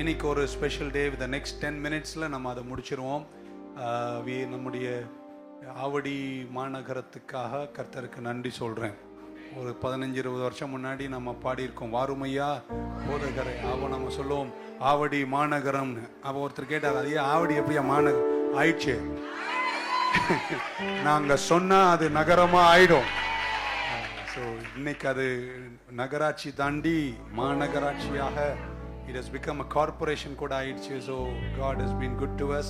இன்னைக்கு ஒரு special day. With next 10 மினிட்ஸில் நம்ம அதை முடிச்சிருவோம். நம்முடைய ஆவடி மாநகரத்துக்காக கர்த்தருக்கு நன்றி சொல்கிறேன். ஒரு 15-20 வருஷம் முன்னாடி நம்ம பாடியிருக்கோம், வாருமையா போதகரை. அவன் நம்ம சொல்லுவோம் ஆவடி மாநகரம்னு. அவள் ஒருத்தர் கேட்டார், அதே ஆவடி எப்படியா மாநகரம் ஆயிடுச்சு? நாங்கள் சொன்னால் அது நகரமாக ஆயிடும். ஸோ இன்னைக்கு அது நகராட்சி தாண்டி மாநகராட்சியாக it has become a corporation கூட ஆயிடுச்சு. So God has been good to us.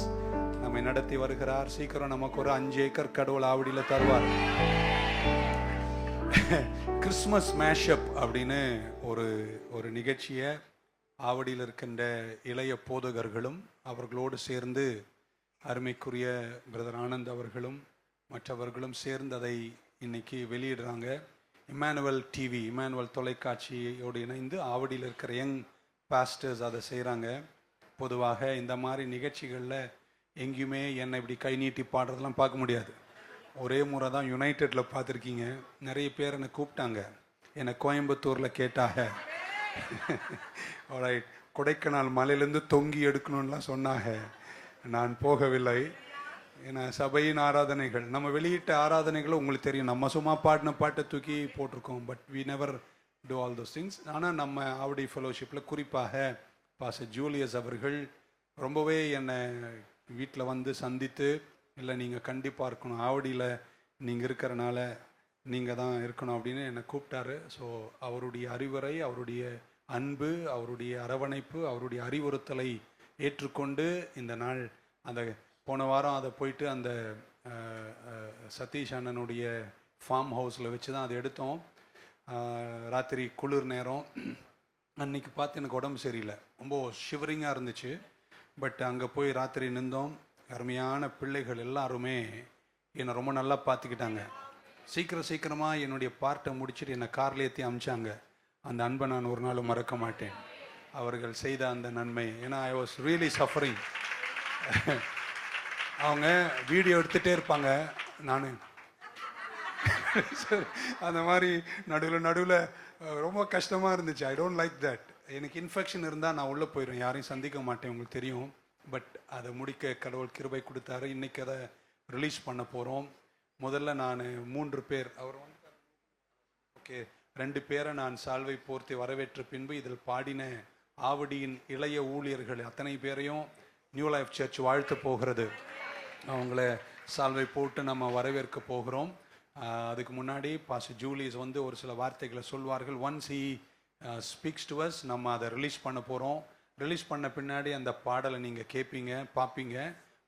நம்மை நடத்தி வருகிறார். சீக்கிரம் நமக்கு ஒரு 5 ஏக்கர் கடவுள் ஆவடியில் தருவார். கிறிஸ்மஸ் மேஷப் அப்படின்னு ஒரு நிகழ்ச்சியை ஆவடியில் இருக்கின்ற இளைய போதகர்களும் அவர்களோடு சேர்ந்து அருமைக்குரிய பிரதர் ஆனந்த் அவர்களும் மற்றவர்களும் சேர்ந்து அதை இன்னைக்கு வெளியிடுறாங்க. இமானுவல் டிவி, இமானுவல் தொலைக்காட்சியோடு இணைந்து ஆவடியில் இருக்கிற யங் பாஸ்டர்ஸ் அதை செய்கிறாங்க. பொதுவாக இந்த மாதிரி நிகழ்ச்சிகளில் எங்கேயுமே என்னை இப்படி கை நீட்டி பாடுறதெல்லாம் பார்க்க முடியாது. ஒரே முறை தான் யுனைடெட்டில் பார்த்துருக்கீங்க. நிறைய பேர் என்னை கூப்பிட்டாங்க, என்னை கோயம்புத்தூரில் கேட்டாங்க. கொடைக்கானல் மலையிலேருந்து தொங்கி எடுக்கணும்லாம் சொன்னாங்க. நான் போகவில்லை. ஏன்னா சபையின் ஆராதனைகள், நம்ம வெளியிட்ட ஆராதனைகளும் உங்களுக்கு தெரியும், நம்ம சும்மா பாடின பாட்டை தூக்கி போட்டிருக்கோம். But we never do all those things. ஆனால் நம்ம ஆவடி ஃபெலோஷிப்பில் குறிப்பாக பாஸ்டர் ஜூலியஸ் அவர்கள் ரொம்பவே என்னை வீட்டில் வந்து சந்தித்து, இல்லை நீங்கள் கண்டிப்பாக இருக்கணும், ஆவடியில் நீங்கள் இருக்கிறனால நீங்கள் தான் இருக்கணும் அப்படின்னு என்னை கூப்பிட்டாரு. ஸோ அவருடைய அறிவுரை, அவருடைய அன்பு, அவருடைய அரவணைப்பு, அவருடைய அறிவுறுத்தலை ஏற்றுக்கொண்டு இந்த நாள், அந்த போன வாரம் அதை போயிட்டு அந்த சதீஷ் அண்ணனுடைய ஃபார்ம் ஹவுஸில் வச்சு தான் அதை எடுத்தோம். ராத்திரி குளிர் நேரம் அன்னைக்கு பார்த்து எனக்கு உடம்பு சரியில்லை, ரொம்ப ஷிவரிங்காக இருந்துச்சு. பட் அங்கே போய் ராத்திரி நின்றோம். அருமையான பிள்ளைகள் எல்லாருமே என்னை ரொம்ப நல்லா பார்த்துக்கிட்டாங்க. சீக்கிரமாக என்னுடைய பார்ட்டை முடிச்சுட்டு என்னை காரில் ஏற்றி அமிச்சாங்க. அந்த அன்பை நான் ஒரு நாள் மறக்க மாட்டேன். அவர்கள் செய்த அந்த நன்மை, ஏன்னா ஐ வாஸ் ரியலி சஃபரிங். அவங்க வீடியோ எடுத்துகிட்டே இருப்பாங்க, நான் அந்த மாதிரி நடுவில் ரொம்ப கஷ்டமாக இருந்துச்சு. I don't like that. எனக்கு இன்ஃபெக்ஷன் இருந்தால் நான் உள்ளே போயிடுவேன், யாரையும் சந்திக்க மாட்டேன், உங்களுக்கு தெரியும். பட் அதை முடிக்க கடவுள் கிருபை கொடுத்தாரு. இன்றைக்கி அதை ரிலீஸ் பண்ண போகிறோம். முதல்ல நான் 3 பேர், அவர் ஓகே 2 பேரை நான் சால்வை போர்த்தி வரவேற்ற பின்பு இதில் பாடின ஆவடியின் இளைய ஊழியர்கள் அத்தனை பேரையும் நியூ லைஃப் சர்ச் வாழ்த்து போகிறது. அவங்கள சால்வை போட்டு நம்ம வரவேற்க போகிறோம். அதுக்கு முன்னாடி பாஸ்டர் ஜூலியஸ் வந்து ஒரு சில வார்த்தைகளை சொல்வார்கள். Once he speaks to us, நம்ம அதை ரிலீஸ் பண்ண போகிறோம். ரிலீஸ் பண்ண பின்னாடி அந்த பாடலை நீங்கள் கேட்பீங்க, பார்ப்பீங்க.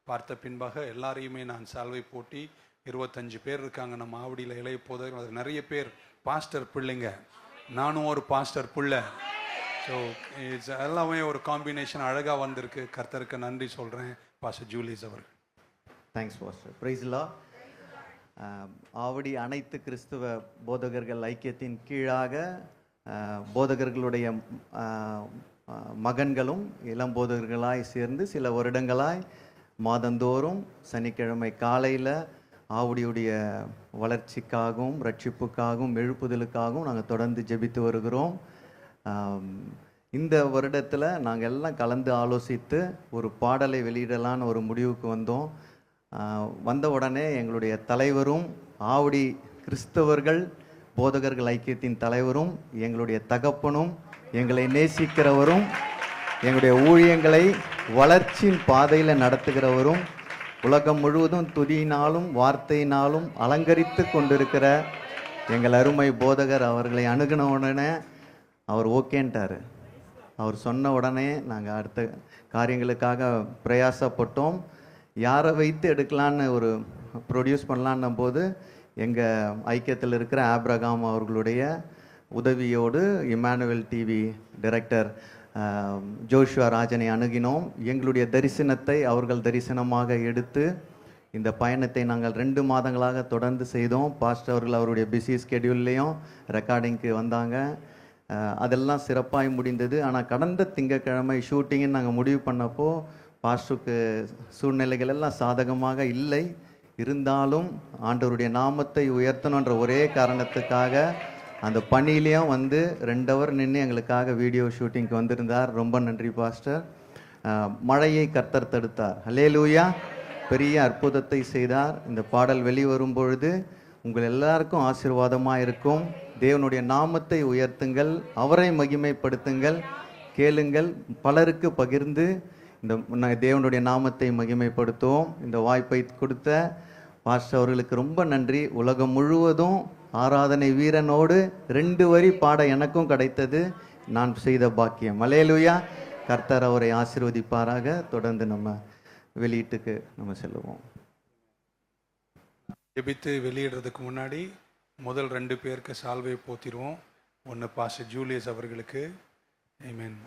பார்த்த பின்பாக எல்லாரையுமே நான் சால்வை போட்டி, 25 பேர் இருக்காங்க நம்ம ஆவடியில் இளைய போதகர்கள். அது நிறைய பேர் பாஸ்டர் பிள்ளைங்க, நானும் ஒரு பாஸ்டர் பிள்ளை. ஸோ இட்ஸ் எல்லாமே ஒரு காம்பினேஷன் அழகாக வந்திருக்கு. கர்த்தருக்கு நன்றி சொல்கிறேன். பாஸ்டர் ஜூலியஸ் அவர்கள். Thanks pastor. Praise the Lord. Avadi அனைத்து கிறிஸ்துவ போதகர்கள் ஐக்கியத்தின் கீழாக போதகர்களுடைய மகன்களும் இளம் போதகர்களாய் சேர்ந்து சில வருடங்களாய் மாதந்தோறும் சனிக்கிழமை காலையில் ஆவடியுடைய வளர்ச்சிக்காகவும் ரட்சிப்புக்காகவும் எழுப்புதலுக்காகவும் நாங்கள் தொடர்ந்து ஜெபித்து வருகிறோம். இந்த வருடத்தில் நாங்கள் எல்லாம் கலந்து ஆலோசித்து ஒரு பாடலை வெளியிடலான்னு ஒரு முடிவுக்கு வந்தோம். வந்த உடனே எங்களுடைய தலைவரும் ஆவடி கிறிஸ்தவர்கள் போதகர்கள் ஐக்கியத்தின் தலைவரும் எங்களுடைய தகப்பனும் எங்களை நேசிக்கிறவரும் எங்களுடைய ஊழியங்களை வளர்ச்சியின் பாதையில் நடத்துகிறவரும் உலகம் முழுவதும் துதியினாலும் வார்த்தையினாலும் அலங்கரித்து கொண்டிருக்கிற எங்கள் அருமை போதகர் அவர்களை அணுகின உடனே அவர் ஓகேன்ட்டார். அவர் சொன்ன உடனே நாங்கள் அடுத்த காரியங்களுக்காக பிரயாசப்பட்டோம். யாரை வைத்து எடுக்கலான்னு ஒரு ப்ரொடியூஸ் பண்ணலான்னும் போது எங்கள் ஐக்கியத்தில் இருக்கிற ஆப்ரகாம் அவர்களுடைய உதவியோடு இமானுவல் டிவி டைரக்டர் ஜோஷுவா ராஜனை அணுகினோம். எங்களுடைய தரிசனத்தை அவர்கள் தரிசனமாக எடுத்து இந்த பயணத்தை நாங்கள் 2 மாதங்களாக தொடர்ந்து செய்தோம். பாஸ்டர் அவர்கள் அவருடைய பிஸி ஸ்கெடியூல்லையும் ரெக்கார்டிங்க்கு வந்தாங்க. அதெல்லாம் சிறப்பாக முடிந்தது. ஆனால் கடந்த திங்கட்கிழமை ஷூட்டிங்குன்னு நாங்கள் முடிவு பண்ணப்போ பாஸ்டருக்கு சூழ்நிலைகள் எல்லாம் சாதகமாக இல்லை. இருந்தாலும் ஆண்டவருடைய நாமத்தை உயர்த்தணுன்ற ஒரே காரணத்துக்காக அந்த பணியிலையும் வந்து 2 ஹவர் நின்று எங்களுக்காக வீடியோ ஷூட்டிங்க்கு வந்திருந்தார். ரொம்ப நன்றி பாஸ்டர். மழையை கர்த்தர் தடுத்தார். ஹல்லேலூயா. பெரிய அற்புதத்தை செய்தார். இந்த பாடல் வெளிவரும் பொழுது உங்கள் எல்லாருக்கும் ஆசீர்வாதமாக இருக்கும். தேவனுடைய நாமத்தை உயர்த்துங்கள், அவரை மகிமைப்படுத்துங்கள், கேளுங்கள், பலருக்கு பகிர்ந்து இந்த தேவனுடைய நாமத்தை மகிமைப்படுத்துவோம். இந்த வாய்ப்பை கொடுத்த பாஸ்டர் அவர்களுக்கு ரொம்ப நன்றி. உலகம் முழுவதும் ஆராதனை வீரனோடு 2 வரி பாட எனக்கும் கிடைத்தது நான் செய்த பாக்கியம். அல்லேலூயா. கர்த்தர் அவரை ஆசீர்வதிப்பாராக. தொடர்ந்து நம்ம வெளியீட்டுக்கு நம்ம செல்லுவோம். ஜெபித்து வெளியிடுறதுக்கு முன்னாடி முதல் 2 பேருக்கு சால்வை போத்திடுவோம். ஒன்று பாஸ்டர் ஜூலியஸ் அவர்களுக்கு. ஆமென்.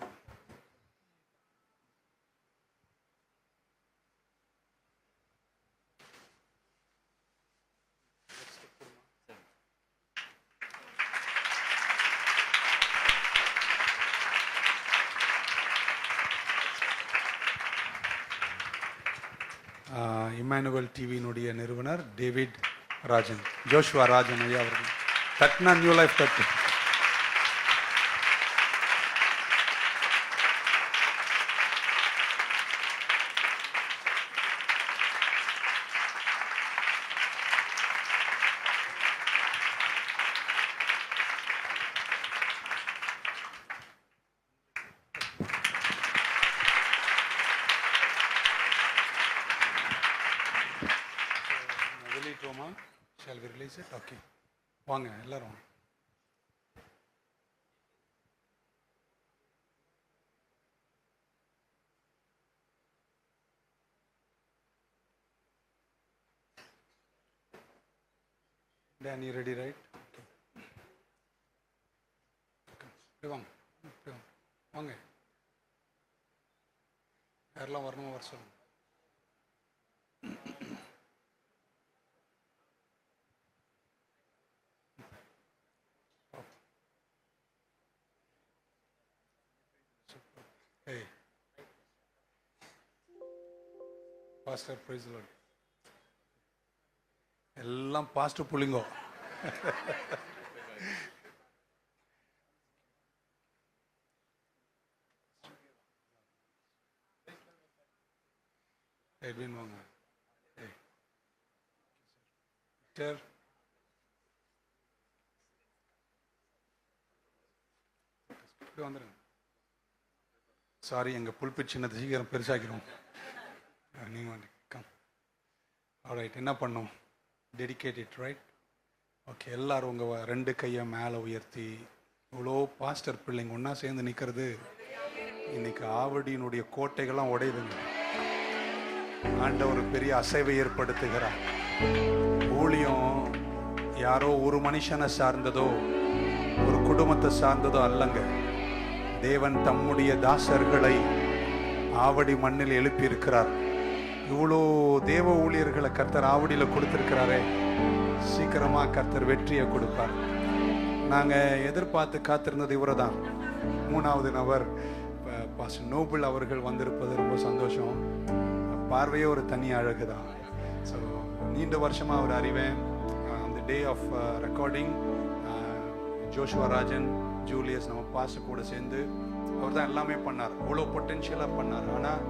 இம்மானுவல் டிவியினுடைய நிறுவனர் டேவிட் ராஜன், ஜோஷுவா ராஜன் ஐயா அவர்கள். தட்னா நியூ லைஃப் தட்டு. வெளியிட்டோமா? Shall we release it? Okay, வாங்க எல்லாரும். Dan, you ready, right? Okay. வாங்க வாங்க, யாரெல்லாம் வரணுமோ வர சொல்லுங்க. Hey, Pastor, praise the Lord. எல்லாம் பாஸ்டர் புள்ளிங்கோ. எட்வின் வாங்க. சார் வந்துடுங்க. சாரி, எங்கள் புல்பிட் சின்னது சீக்கிரம் பெருசாக்கிறோம். நீங்கள் வந்து கம். ஆல்ரைட், என்ன பண்ணோம்? Dedicated, right? ஓகே, எல்லாரும் உங்கள் 2 கையை மேலே உயர்த்தி, இவ்வளோ பாஸ்டர் பிள்ளைங்க ஒன்றா சேர்ந்து நிற்கிறது. இன்னைக்கு ஆவடியினுடைய கோட்டைகள்லாம் உடையுதுங்க. ஆண்டவர் பெரிய அசைவை ஏற்படுத்துகிறார். ஊழியம் யாரோ ஒரு மனுஷனை சார்ந்ததோ ஒரு குடும்பத்தை சார்ந்ததோ அல்லங்க. தேவன் தம்முடைய தாசர்களை ஆவடி மண்ணில் எழுப்பி இருக்கிறார். இவ்வளோ தேவ ஊழியர்களை கர்த்தர் ஆவடியில் கொடுத்துருக்கிறாரே, சீக்கிரமா கர்த்தர் வெற்றியை கொடுப்பார். நாங்கள் எதிர்பார்த்து காத்திருந்தது இவரை தான். 3வது நபர் பாஸ்டர் நோபல் அவர்கள் வந்திருப்பது ரொம்ப சந்தோஷம். பார்வையே ஒரு தனி அழகு தான். ஸோ நீண்ட வருஷமாக அவர் அறிவேன். அந்த day of recording Joshua Rajan, Julius நம்ம பாஸ்டர் கூட சேர்ந்து அவர் தான் எல்லாமே பண்ணார். அவ்வளோ பொட்டென்ஷியலாக பண்ணார். ஆனால்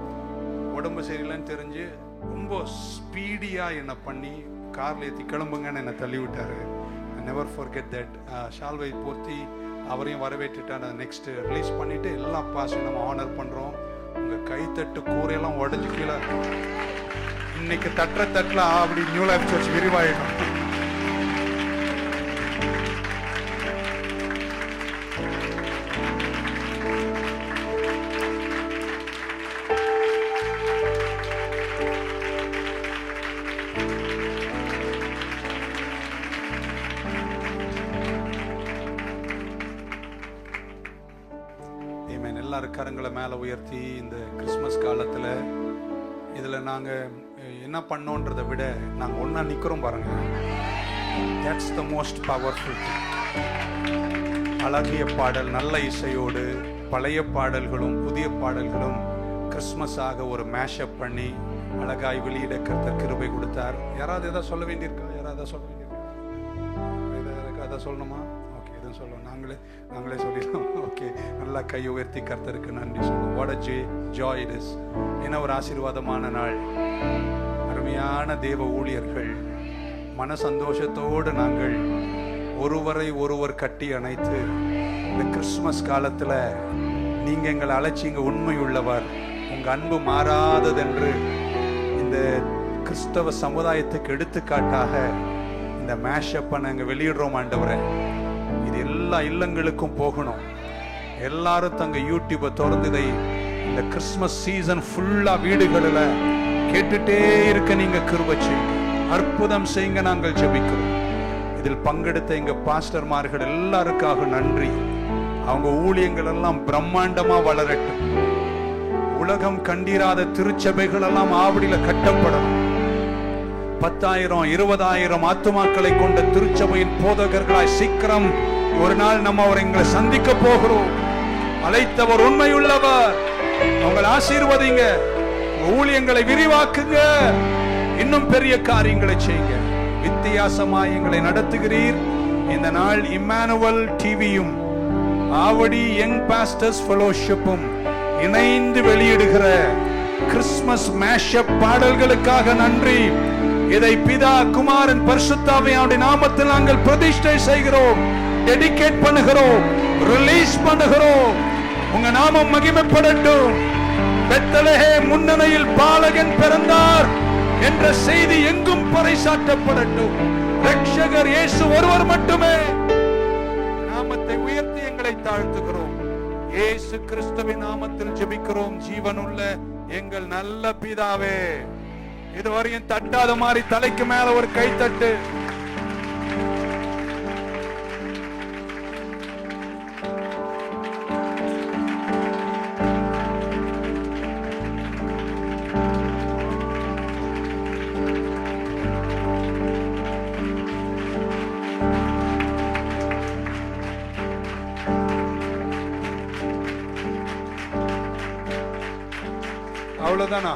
உடம்பு சரியில்லைன்னு தெரிஞ்சு ரொம்ப ஸ்பீடியாக என்னை பண்ணி காரில் ஏற்றி கிளம்புங்கன்னு என்னை தள்ளி விட்டார். I never forget that. ஷால்வை போர்த்தி அவரையும் வரவேற்றுட்டு அதை நெக்ஸ்ட் ரிலீஸ் பண்ணிவிட்டு எல்லா பாஸ்டரையும் நம்ம ஆனர் பண்ணுறோம். உங்கள் கைத்தட்டு கூரையெல்லாம் உடஞ்சி கீழே இன்னைக்கு தட்டில் அப்படி நியூ லைஃப் சர்ச் விரிவாயிடும். எல்லாரும் கரங்களை மேலே உயர்த்தி இந்த கிறிஸ்மஸ் காலத்தில் இதில் நாங்கள் என்ன பண்ணோன்றதை விட நாங்கள் ஒன்றா நிற்கிறோம் பாருங்க. That's the most powerful thing. அழகிய பாடல், நல்ல இசையோடு பழைய பாடல்களும் புதிய பாடல்களும் கிறிஸ்மஸாக ஒரு மேஷப் பண்ணி அழகாய் வெளியிட கர்த்தர் கிருபை கொடுத்தார். யாராவது எதாவது சொல்ல வேண்டியிருக்கா? யாராவது சொல்ல வேண்டியிருக்கா? எதாவது சொல்லணுமா? ஓகே, எதுவும் சொல்லுவோம், நாங்களே சொல்லிடலாம். ஓகே, நல்லா கை உயர்த்தி கர்த்தருக்கு நன்றி சொல்லுவோம். What a joy it is. என்ன ஒரு ஆசீர்வாதமான நாள். அருமையான தேவ ஊழியர்கள், மன சந்தோஷத்தோடு நாங்கள் ஒருவரை ஒருவர் கட்டி அணைத்து இந்த கிறிஸ்துமஸ் காலத்துல நீங்க எங்களை அழைச்சிங்க, உண்மை உள்ளவர், உங்க அன்பு மாறாததென்று இந்த கிறிஸ்தவ சமுதாயத்துக்கு எடுத்துக்காட்டாக இந்த மேஷப்பை நாங்கள் வெளியிடுறோம் ஆண்டவரே. இது எல்லா இல்லங்களுக்கும் போகணும். எல்லாரும் தங்க யூடியூபை திறந்து இதை இந்த கிறிஸ்துமஸ் சீசன் ஃபுல்லா வீடுகளில் கேட்டுட்டே இருக்க நீங்க கிருபை செய்யுங்க, அற்புதம் செய்யுங்க. நாங்கள் ஜெபிக்கிறோம். இதில் பங்கெடுத்த எங்க பாஸ்டர்மார்கள் எல்லாருக்காக நன்றி. அவங்க ஊழியங்கள் எல்லாம் பிரம்மாண்டமா வளரட்டும். உலகம் கண்டிராத திருச்சபைகள் எல்லாம் ஆவடியில கட்டப்படணும். 10,000 20,000 ஆத்துமாக்களை கொண்ட திருச்சபையின் போதகர்களாய் சீக்கிரம் ஒரு நாள் நம்ம அவரை எங்களை சந்திக்க போகிறோம். அழைத்தவர் உண்மையுள்ளவர். அவங்களை ஆசீர்வதிங்க, ஊழியங்களை விரிவாக்குங்க, இன்னும் பெரிய காரியங்களை செய்யுங்க. வித்தியாசமாய் எங்களை நடத்துகிறீர். இந்த நாள் இம்மானுவல் டிவியும் ஆவடி யங் பாஸ்டர்ஸ் ஃபெலோஷிப்பும் இணைந்து வெளியிடுகிற கிறிஸ்துமஸ் மேஷப் பாடல்களுக்காக நன்றி. இதை பிதா குமாரன் பரிசுத்தாவியானுடைய நாமத்தில் நாங்கள் பிரதிஷ்டை செய்கிறோம், டெடிகேட் பண்ணுகிறோம், ரிலீஸ் பண்ணுகிறோம். உங்க நாமம் மகிமைப்படட்டும். பெத்லகேம் முன்னணியில் பாலகன் பிறந்தார் என்ற செய்தி எங்கும் பறைசாற்றப்படட்டும். ரட்சகர் இயேசு ஒருவர் மட்டுமே. நாமத்தை உயர்த்தி எங்களை தாழ்த்துகிறோம். இயேசு கிறிஸ்துவின் நாமத்தில் ஜெபிக்கிறோம் ஜீவனுள்ள எங்கள் நல்ல பிதாவே. இதுவரையும் தட்டாத மாதிரி தலைக்கு மேல ஒரு கை தட்டு. அவ்வளவுதானா?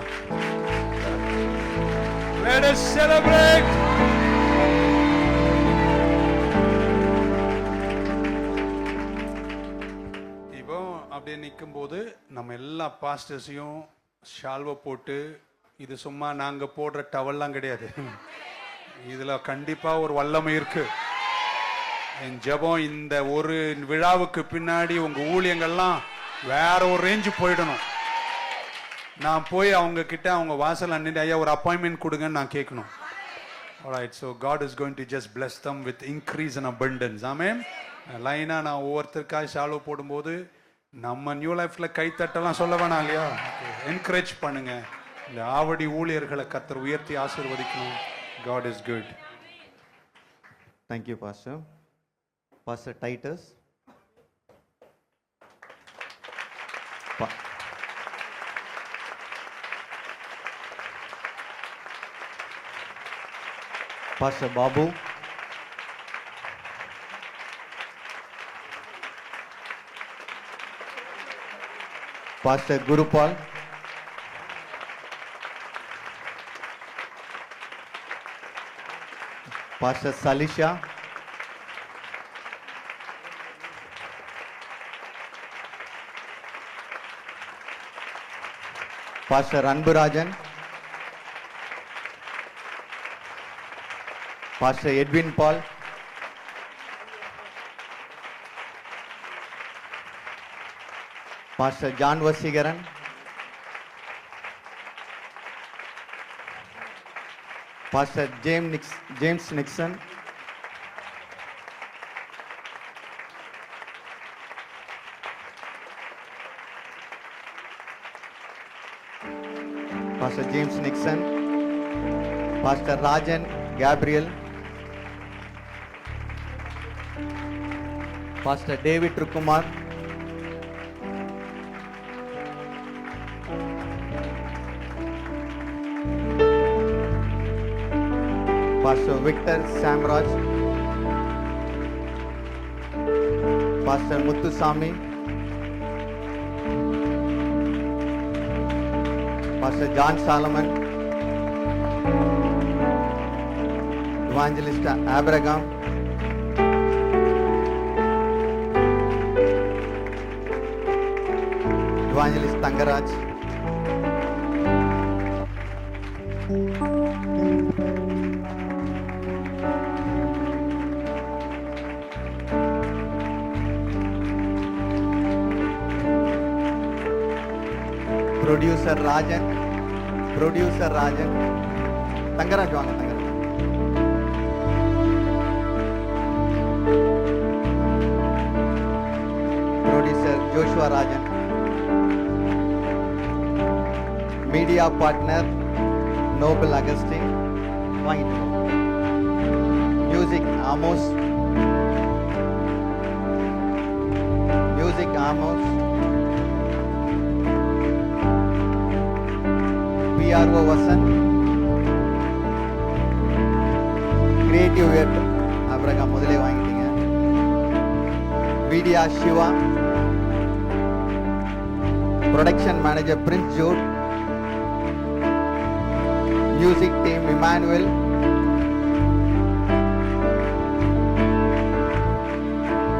Let us celebrate. இப்போ அப்படியே நிற்கும் போது நம்ம எல்லா பாஸ்டர்ஸையும் ஷால்வை போட்டு, இது சும்மா நாங்க போடுற டவல்லாம் கிடையாது, இதுல கண்டிப்பா ஒரு வல்லமை இருக்கு. என் ஜெபம் இந்த ஒரு விழாவுக்கு பின்னாடி உங்க ஊழியங்கள்லாம் வேற ஒரு ரேஞ்சு போயிடணும். நான் போய் அவங்க கிட்ட அவங்க வாசல் அன்னிட்டு ஐயா ஒரு அப்பாயின்மெண்ட் கொடுங்கன்னு நான் கேட்கணும். Alright, so God is going to just bless them with increase and abundance. Amen. லைனா நான் ஒவ்வொருத்தருக்காக ஷாலோ போடும்போது நம்ம நியூ லைஃப்ல கைத்தட்டெல்லாம் சொல்ல வேணாம் இல்லையா? என்கரேஜ் பண்ணுங்க. இந்த ஆவடி ஊழியர்களை கர்த்தர் உயர்த்தி ஆசீர்வதிக்கணும். God is good. Thank you, Pastor. Pastor Titus. Pastor Babu. Pastor Gurupal. Pastor Salisha. Pastor Anburajan. Pastor Edwin Paul. Pastor John Vasigaran. Pastor James Nixon. Pastor James Nixon. Pastor Rajan Gabriel. Pastor David Rukumar. Pastor Victor Samraj. Pastor Muthusamy. Pastor John Solomon. Evangelist Abraham. Evangelist Tangaraj. Producer Rajan. Tangaraj வாங்க Tangaraj. Producer Joshua Rajan. Media partner Noble Augustine. வாங்கிட்டு Music Amos. PRO Vasan. Creative Vet Abraham முதலே வாங்கிட்டீங்க. Vidya Shiva. Production Manager Prince Jude. Music Team Emmanuel.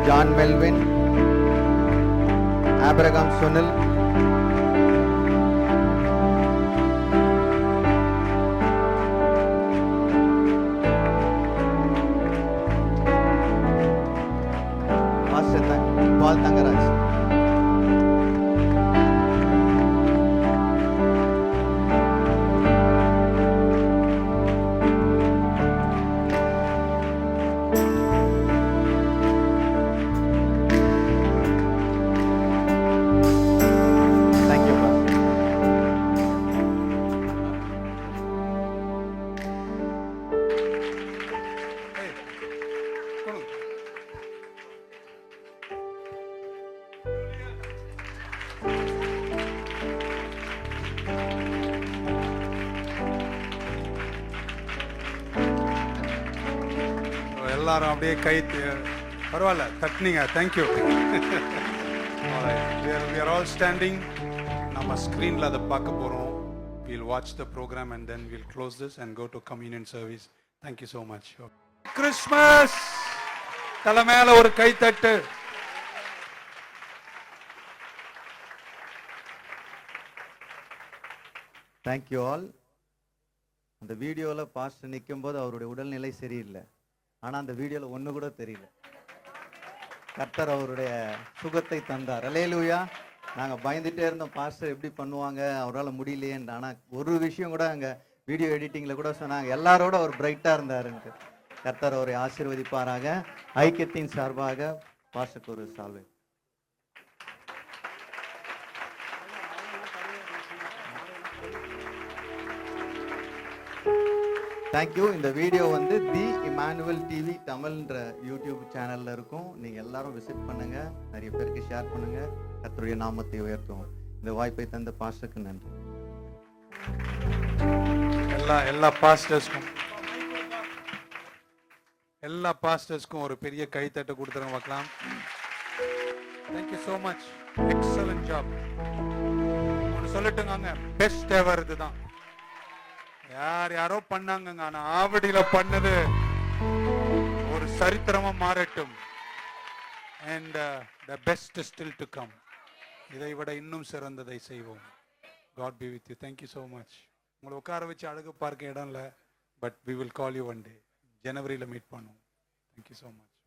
John Melvin. Abraham Sunil. Master Paul Tangaraj. Thank you, Pastor. Hey, கொடுங்க. எல்லாரும் அப்படியே கை பரவாயில்ல தட்டினீங்க. Thank you. we are all standing. நம்ம ஸ்க்ரீனில் அதை பார்க்க போகிறோம். We'll watch the program and then we'll close this and go to communion service. Thank you so much. Christmas தலை மேல ஒரு கை தட்டு. Thank you all. அந்த வீடியோவில் பாஸ்டர் நிற்கும்போது அவருடைய உடல்நிலை சரியில்லை. ஆனால் அந்த வீடியோவில் ஒன்று கூட தெரியல. கர்த்தர் அவருடைய சுகத்தை தந்தார். அல்லேலூயா. நாங்கள் பயந்துட்டே இருந்தோம், பாஸ்டர் எப்படி பண்ணுவாங்க, அவரால் முடியலையேன்னு. ஆனால் ஒரு விஷயம் கூட அங்கே வீடியோ எடிட்டிங்கில் கூட சொன்னாங்க, எல்லாரோட அவர் பிரைட்டாக இருந்தாருன்ட்டு. கர்த்தர் அவரை ஆசீர்வதிப்பாராக. ஐக்கியத்தின் சார்பாக பாஸ்டருக்கு ஒரு சால்வை. தேங்க்யூ. இந்த வீடியோ வந்து தி இமானுவல் டிவி தமிழ்ன்ற யூடியூப் சேனல்ல இருக்கும். நீங்க எல்லாரும் விசிட் பண்ணுங்க, நிறைய பேருக்கு ஷேர் பண்ணுங்க. கர்த்தருடைய நாமத்தை உயர்த்துவோம். இந்த வாய்ப்பை தந்த பாஸ்டருக்கு நன்றி. எல்லா பாஸ்டர்ஸ்க்கும் ஒரு பெரிய கைத்தட்டை கொடுத்துருங்க பார்க்கலாம். Thank you so much. Excellent job. ஒன்று சொல்லட்டுங்க, பெஸ்ட் எவர் இதுதான். யாரோ பண்ணாங்க, ஆனா ஆவடியில பண்ணது ஒரு சரித்திரமா மாறட்டும். and the best is still to come. இதை விட இன்னும் சிறந்ததை செய்வோம். God be with you. Thank you so much. உங்களை உட்கார வச்சு அழகு பார்க்க இடம் இல்லை, but we will call you one day. ஜனவரியில மீட் பண்ணுவோம். Thank you so much.